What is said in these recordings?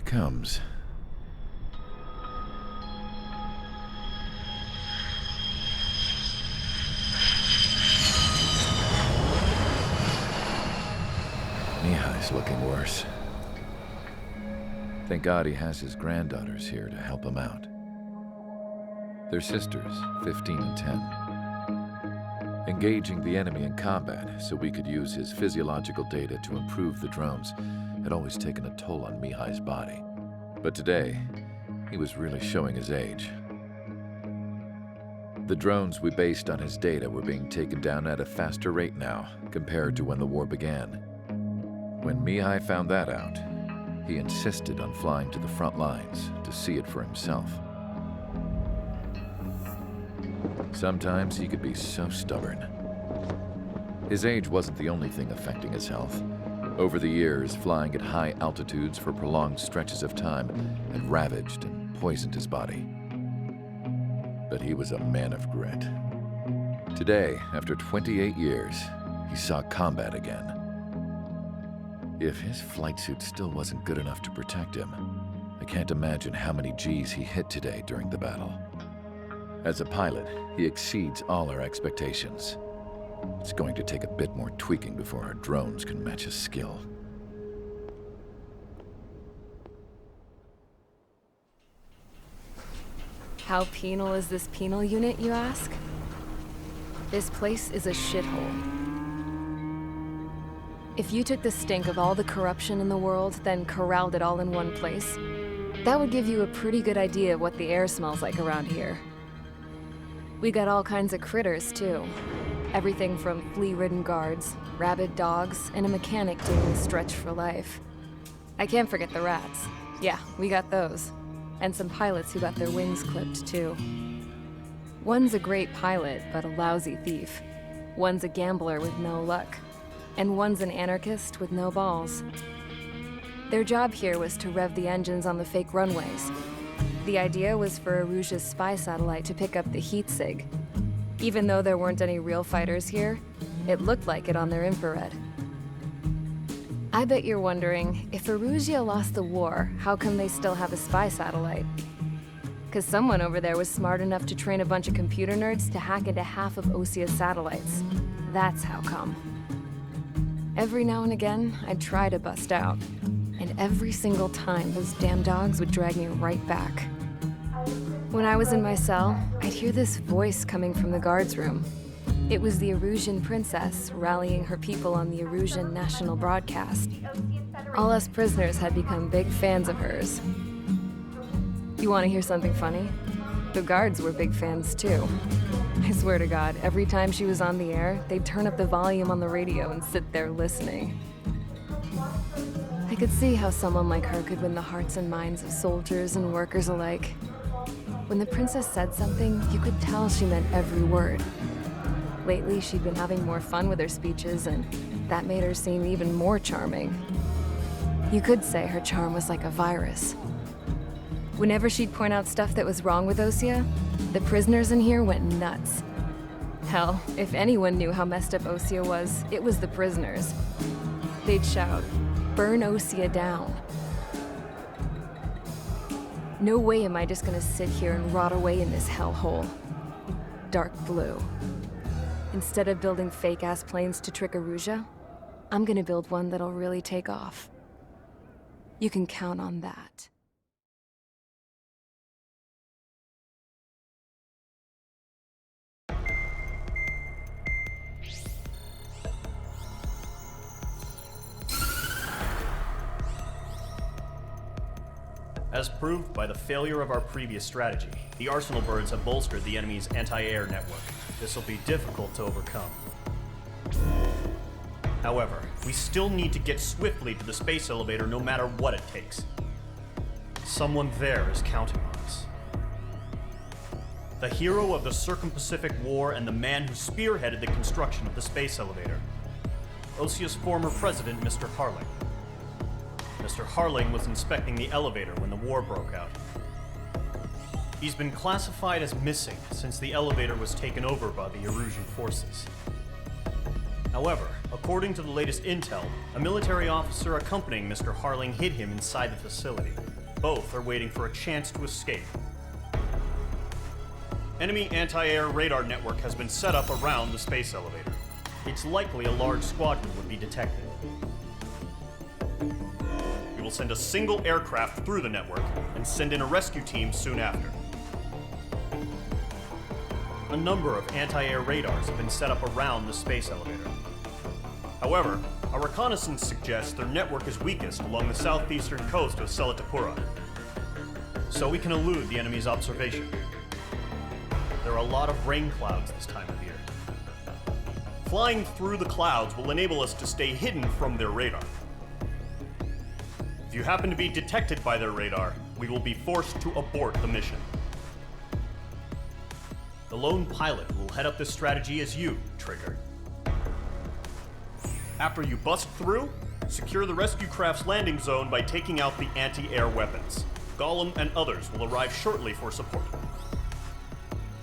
comes. Mihai's looking worse. Thank God he has his granddaughters here to help him out. They're sisters, 15 and 10. Engaging the enemy in combat so we could use his physiological data to improve the drones had always taken a toll on Mihai's body. But today, he was really showing his age. The drones we based on his data were being taken down at a faster rate now compared to when the war began. When Mihai found that out, he insisted on flying to the front lines to see it for himself. Sometimes he could be so stubborn. His age wasn't the only thing affecting his health. Over the years, flying at high altitudes for prolonged stretches of time had ravaged and poisoned his body. But he was a man of grit. Today, after 28 years, he saw combat again. If his flight suit still wasn't good enough to protect him, I can't imagine how many Gs he hit today during the battle. As a pilot, he exceeds all our expectations. It's going to take a bit more tweaking before our drones can match his skill. How penal is this penal unit, you ask? This place is a shithole. If you took the stink of all the corruption in the world, then corralled it all in one place, that would give you a pretty good idea of what the air smells like around here. We got all kinds of critters, too. Everything from flea-ridden guards, rabid dogs, and a mechanic doing a stretch for life. I can't forget the rats. Yeah, we got those. And some pilots who got their wings clipped, too. One's a great pilot, but a lousy thief. One's a gambler with no luck. And one's an anarchist with no balls. Their job here was to rev the engines on the fake runways. The idea was for Aruja's spy satellite to pick up the heat sig. Even though there weren't any real fighters here, it looked like it on their infrared. I bet you're wondering, if Aruja lost the war, how come they still have a spy satellite? 'Cause someone over there was smart enough to train a bunch of computer nerds to hack into half of Osia's satellites. That's how come. Every now and again, I'd try to bust out. And every single time, those damn dogs would drag me right back. When I was in my cell, I'd hear this voice coming from the guards room. It was the Arusian princess rallying her people on the Arusian national broadcast. All us prisoners had become big fans of hers. You want to hear something funny? The guards were big fans too. I swear to God, every time she was on the air, they'd turn up the volume on the radio and sit there listening. I could see how someone like her could win the hearts and minds of soldiers and workers alike. When the princess said something, you could tell she meant every word. Lately, she'd been having more fun with her speeches, and that made her seem even more charming. You could say her charm was like a virus. Whenever she'd point out stuff that was wrong with Osia, the prisoners in here went nuts. Hell, if anyone knew how messed up Osia was, it was the prisoners. They'd shout, "Burn Osia down." No way am I just gonna sit here and rot away in this hellhole. Dark blue. Instead of building fake-ass planes to trick Aruja, I'm gonna build one that'll really take off. You can count on that. As proved by the failure of our previous strategy, the Arsenal birds have bolstered the enemy's anti-air network. This will be difficult to overcome. However, we still need to get swiftly to the space elevator no matter what it takes. Someone there is counting on us. The hero of the Circum-Pacific War and the man who spearheaded the construction of the space elevator. Osia's former president, Mr. Harling. Mr. Harling was inspecting the elevator when the war broke out. He's been classified as missing since the elevator was taken over by the Erusian forces. However, according to the latest intel, a military officer accompanying Mr. Harling hid him inside the facility. Both are waiting for a chance to escape. Enemy anti-air radar network has been set up around the space elevator. It's likely a large squadron would be detected. We will send a single aircraft through the network and send in a rescue team soon after. A number of anti-air radars have been set up around the space elevator. However, our reconnaissance suggests their network is weakest along the southeastern coast of Selatapura, so we can elude the enemy's observation. There are a lot of rain clouds this time of year. Flying through the clouds will enable us to stay hidden from their radar. If you happen to be detected by their radar, we will be forced to abort the mission. The lone pilot who will head up this strategy is you, Trigger. After you bust through, secure the rescue craft's landing zone by taking out the anti-air weapons. Gollum and others will arrive shortly for support.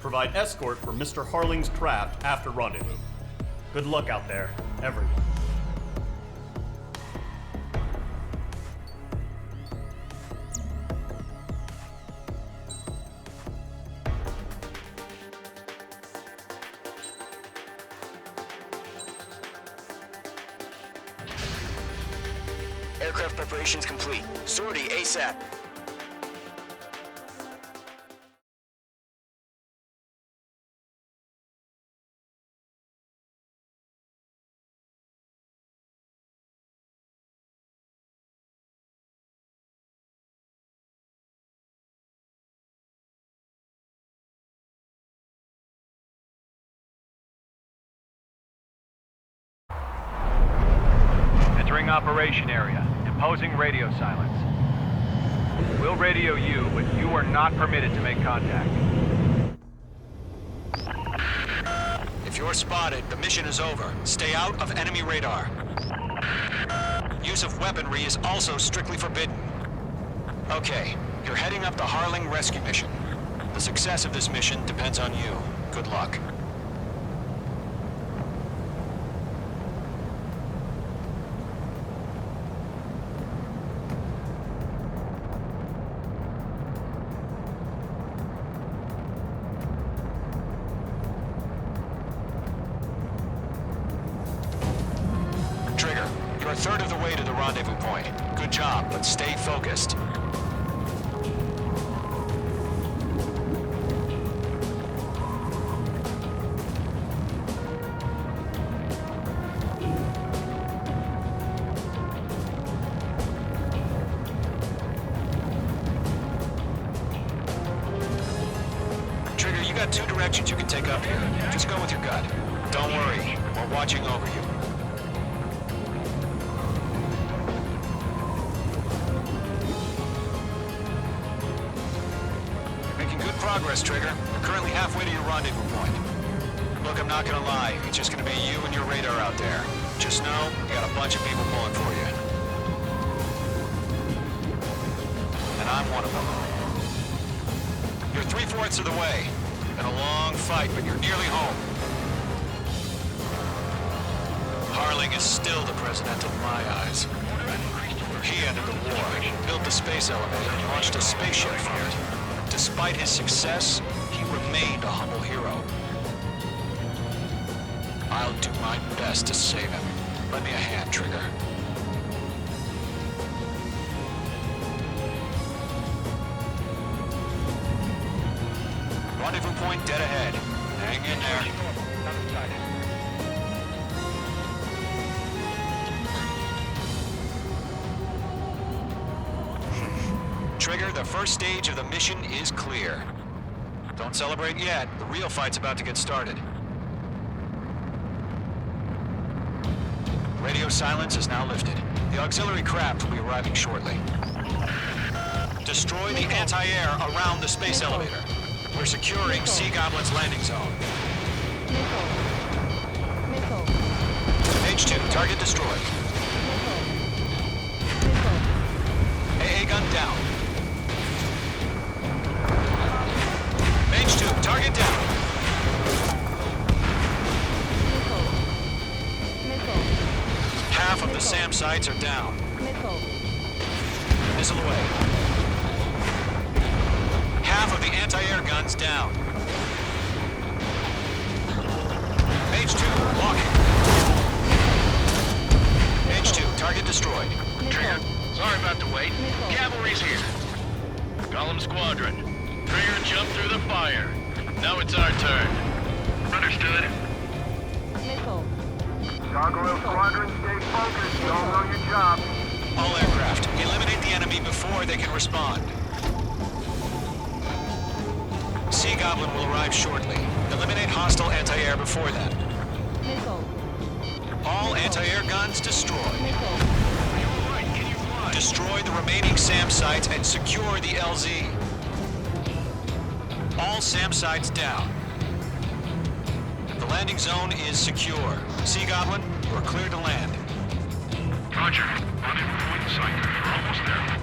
Provide escort for Mr. Harling's craft after rendezvous. Good luck out there, everyone. Aircraft preparations complete. Sortie ASAP. Entering operation area. Imposing radio silence. We'll radio you, but you are not permitted to make contact. If you're spotted, the mission is over. Stay out of enemy radar. Use of weaponry is also strictly forbidden. Okay, you're heading up the Harling rescue mission. The success of this mission depends on you. Good luck. You're a third of the way to the rendezvous point. Good job, but stay focused. Trigger, you got two directions you can take up here. Just go with your gut. Don't worry, we're watching over you. Progress, Trigger. We're currently halfway to your rendezvous point. Look, I'm not gonna lie. It's just gonna be you and your radar out there. Just know, you got a bunch of people pulling for you. And I'm one of them. You're 3/4 of the way. Been a long fight, but you're nearly home. Harling is still the president of my eyes. He ended the war, built the space elevator, and launched a spaceship from it. Despite his success, he remained a humble hero. I'll do my best to save him. Lend me a hand, Trigger. Rendezvous point dead ahead. Hang in there. Trigger, the first stage of the mission is clear. Don't celebrate yet. The real fight's about to get started. Radio silence is now lifted. The auxiliary craft will be arriving shortly. Destroy the anti-air around the space elevator. We're securing Sea Goblin's landing zone. H2, target destroyed. AA gun down. H2, target down. Half of the SAM sites are down. Missile away. half of the anti-air guns down. Page 2, walking. Page 2, target destroyed. Trigger, sorry about the wait. Cavalry's here. Column Squadron. Trigger jumped through the fire. Now it's our turn. Understood. Gargoyle Squadron, stay focused. You all know your job. All aircraft, eliminate the enemy before they can respond. Sea Goblin will arrive shortly. Eliminate hostile anti-air before that. All anti-air guns destroyed. Destroy the remaining SAM sites and secure the LZ. All SAM sites down. The landing zone is secure. Sea Goblin, you are clear to land. Roger. On in point sight. We're almost there.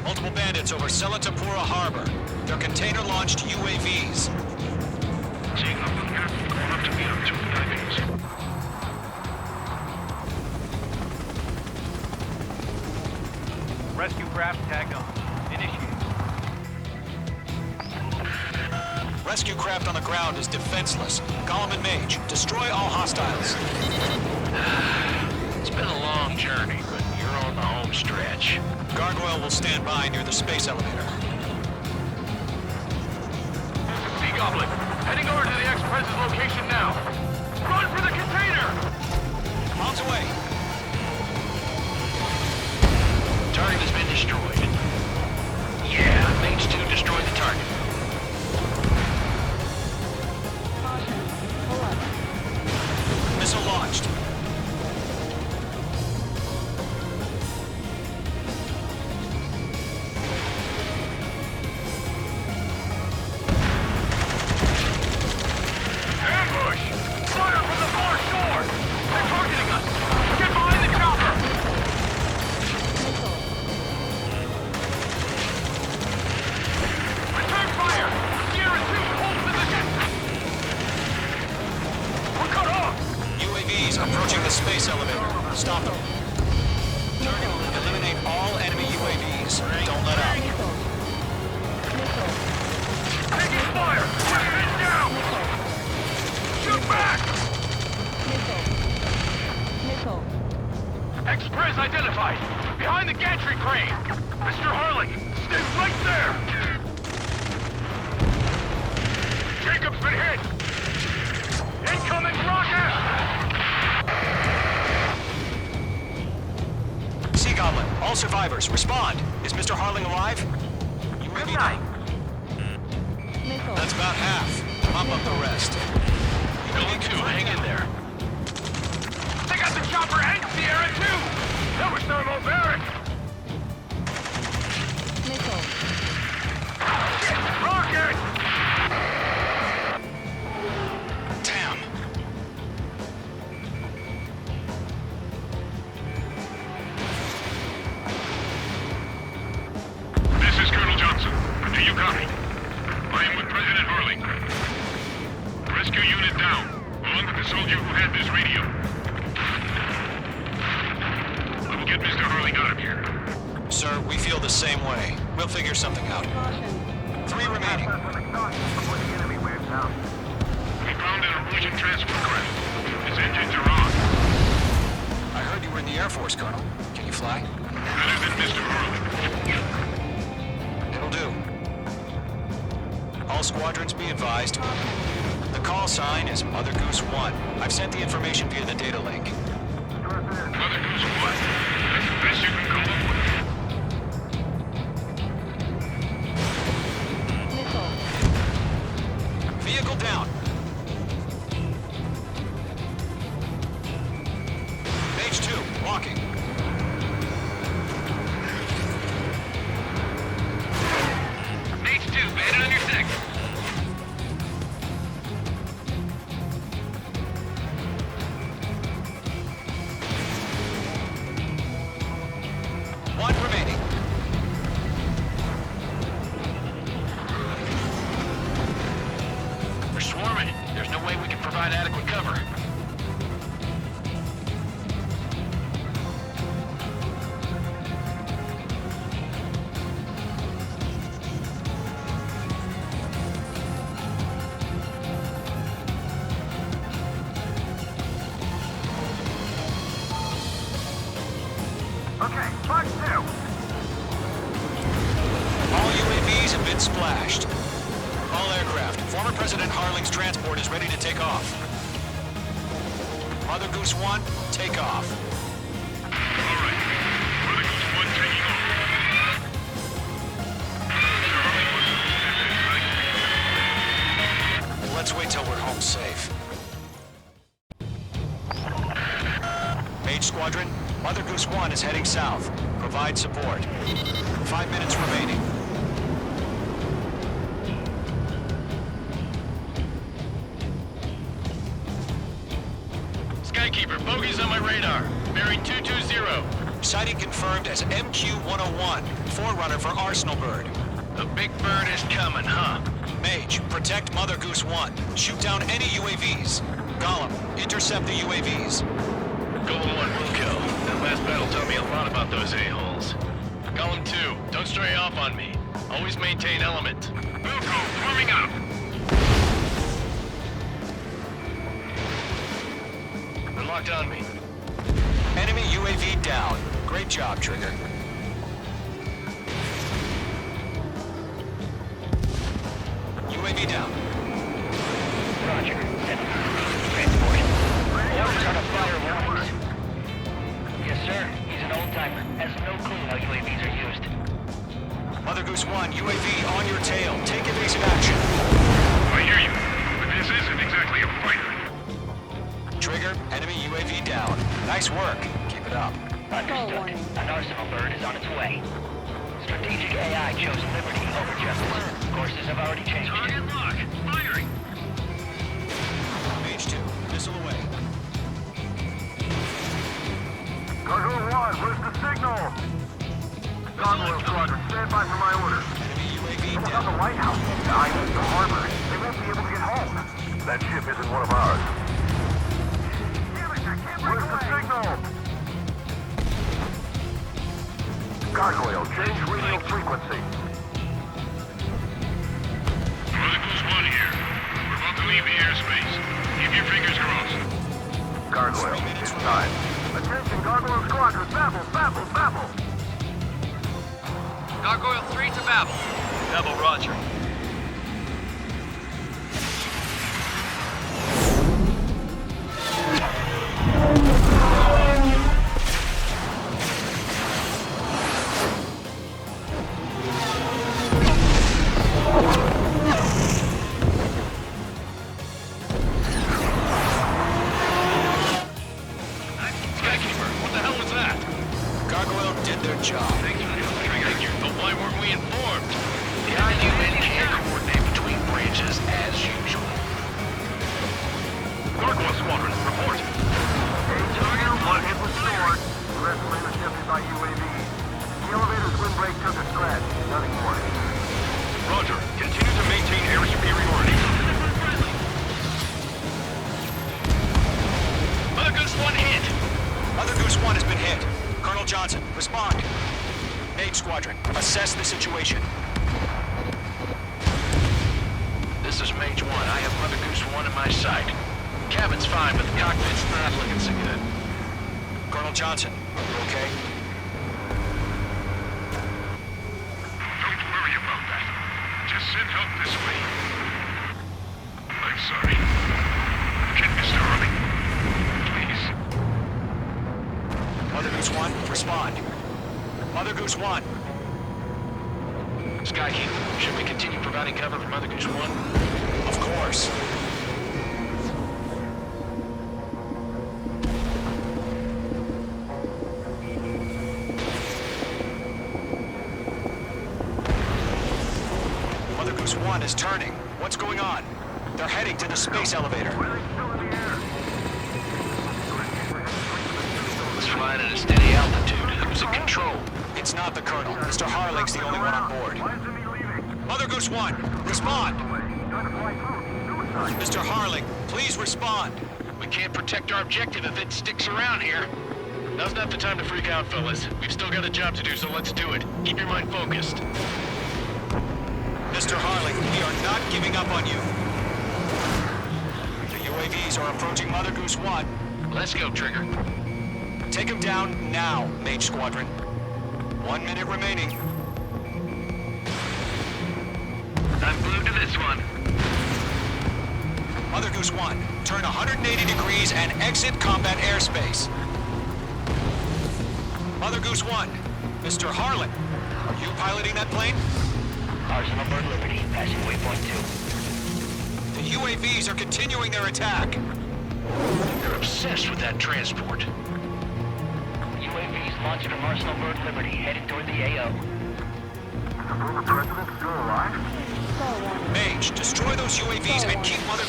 Multiple bandits over Selatapura Harbor. They're container-launched UAVs. Seeing them. Going up to meet them. 2 landings. Rescue craft tagged on. Initiate. Rescue craft on the ground is defenseless. Golem and Mage, destroy all hostiles. It's been a long journey, but you're on the home stretch. Gargoyle will stand by near the space elevator. Sea Goblin, heading over to the ex-Prez's location now. Run for the container! On its way. Target has been destroyed. Yeah, Mage 2 destroyed the target. Missile launched. Ambush! Fire from the far shore! They're targeting us! Get behind the chopper! Return fire! Sierra 2, hold position! We're cut off! UAVs approaching the space elevator. Stop them. Eliminate all enemy UAVs. Don't let up. Taking fire! Put your head down! Shoot back! Ex-Prez identified! Behind the gantry crane! Mr. Harling, stay right there! Jacob's been hit! Incoming rocket! Sea Goblin, all survivors, respond. Is Mr. Harling alive? UAV down. That's about half. Mop up the rest. Going to, hang in there. They got the chopper and Sierra too! That was thermobaric! Rocket! Damn. This is Colonel Johnson. Do you copy? I am with President Harling. Rescue unit down, along with the soldier who had this radio. I will get Mr. Harling out of here. Sir, we feel the same way. We'll figure something out. 3 remaining. Before the enemy wears out. We found an Norwegian transport craft. Its engines are on. I heard you were in the Air Force, Colonel. Can you fly? Better than Mr. Harling. It'll do. All squadrons be advised. The call sign is Mother Goose 1. I've sent the information via the data link. Mother Goose 1. That's the best you can come up with. Vehicle down. Page 2, walking. Page 2, bandit on your six. One remaining. We're swarming. There's no way we can provide adequate cover. Okay, Mark 2. All UAVs have been splashed. All aircraft, former President Harling's transport is ready to take off. Mother Goose 1, take off. All right. Mother Goose 1 taking off. Let's wait till we're home safe. Mage Squadron, Mother Goose 1 is heading south. Provide support. 5 minutes remaining. Skykeeper, bogeys on my radar. Bearing 220. Sighting confirmed as MQ-101, forerunner for Arsenal Bird. The big bird is coming, huh? Mage, protect Mother Goose 1. Shoot down any UAVs. Gollum, intercept the UAVs. Golem 1 will kill. That last battle taught me a lot about those a-holes. Golem 2, don't stray off on me. Always maintain element. Wilco, warming up! They're locked on me. Enemy UAV down. Great job, Trigger. UAV down. Roger. Transport. Orders on a fire warnings. Yes, sir. He's an old-timer. Has no clue how UAVs are used. Mother Goose 1, UAV on your tail. Take evasive action. I hear you, but this isn't exactly a fighter. Trigger, enemy UAV down. Nice work. Keep it up. Understood. An Arsenal Bird is on its way. Strategic AI chose liberty over justice. Courses have already changed. Target lock. Firing. Mage 2, missile away. Gargoyle 1, where's the signal? Gargoyle Squadron, stand by for my orders. Enemy UAV Without the down. White House, the island, the harbor, they won't be able to get home. That ship isn't one of ours. Damn it, I can't break away. Where's the signal? Gargoyle, change radio frequency. Mother Goose 1 here. We're about to leave the airspace. Keep your fingers crossed. Gargoyle, it's time. Attention, Gargoyle Squadron, babble, babble, babble. Gargoyle 3 to Babel. Babel, roger. Skykeeper, what the hell was that? Gargoyle did their job. Thank you. But why weren't we informed? The IUN can't coordinate between branches as usual. Gargoyle Squadron, report. Target 1 hit restored. The rest were intercepted by UAV. The elevator's wind brake took a scratch. Nothing more. Roger. Continue to maintain air superiority. Mother Goose 1 hit. Mother Goose 1 has been hit. Colonel Johnson, respond. Mage Squadron, assess the situation. This is Mage 1. I have Mother Goose 1 in my sight. Cabin's fine, but the cockpit's not looking so good. Colonel Johnson, you okay? Don't worry about that. Just send help this way. I'm sorry. Get Mr. Harling. Please. Mother Goose 1, respond. Mother Goose 1. Skykeeper, should we continue providing cover for Mother Goose 1? Of course. Mother Goose 1 is turning. What's going on? They're heading to the space elevator. It's flying at a steady altitude. Who's in control? It's not the Colonel. Mr. Harling's the only one on board. Why isn't he leaving? Mother Goose 1, respond! Trying to fly through. Suicide. Mr. Harling, please respond. We can't protect our objective if it sticks around here. Now's not the time to freak out, fellas. We've still got a job to do, so let's do it. Keep your mind focused. Mr. Harling, we are not giving up on you. The UAVs are approaching Mother Goose 1. Let's go, Trigger. Take him down now, Mage Squadron. 1 minute remaining. I'm glued to this one. Mother Goose 1, turn 180 degrees and exit combat airspace. Mother Goose 1, Mr. Harling, are you piloting that plane? Arsenal Bird Liberty, passing waypoint 2. The UAVs are continuing their attack. They're obsessed with that transport. UAVs launched from Arsenal Bird Liberty, headed toward the AO. Is the former president still alive? Mage, destroy those UAVs and keep Mother...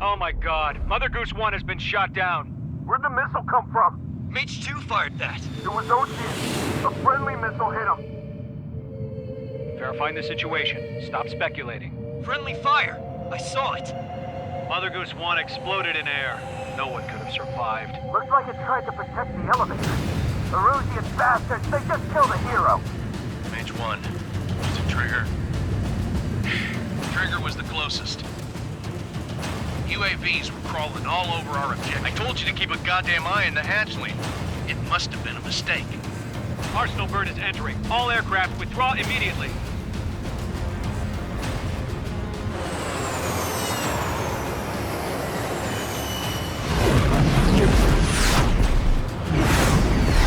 Oh my god, Mother Goose 1 has been shot down. Where'd the missile come from? Mage 2 fired that. It was Ocean. A friendly missile hit him. Verifying the situation. Stop speculating. Friendly fire. I saw it. Mother Goose 1 exploded in air. No one could have survived. Looks like it tried to protect the elevator. The Rusian bastards, they just killed a hero. Mage 1. Was it Trigger? Trigger was the closest. UAVs were crawling all over our objective. I told you to keep a goddamn eye on the hatchling. It must have been a mistake. Arsenal Bird is entering. All aircraft withdraw immediately.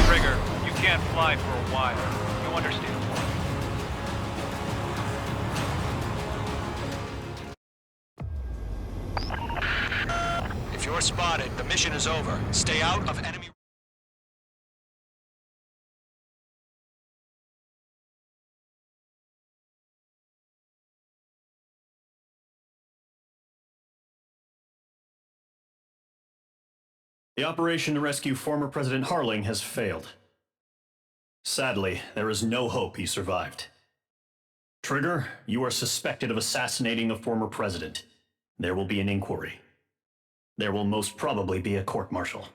Trigger, you can't fly for a while. You understand why. If you're spotted, the mission is over. Stay out of enemy... The operation to rescue former President Harling has failed. Sadly, there is no hope he survived. Trigger, you are suspected of assassinating a former president. There will be an inquiry. There will most probably be a court-martial.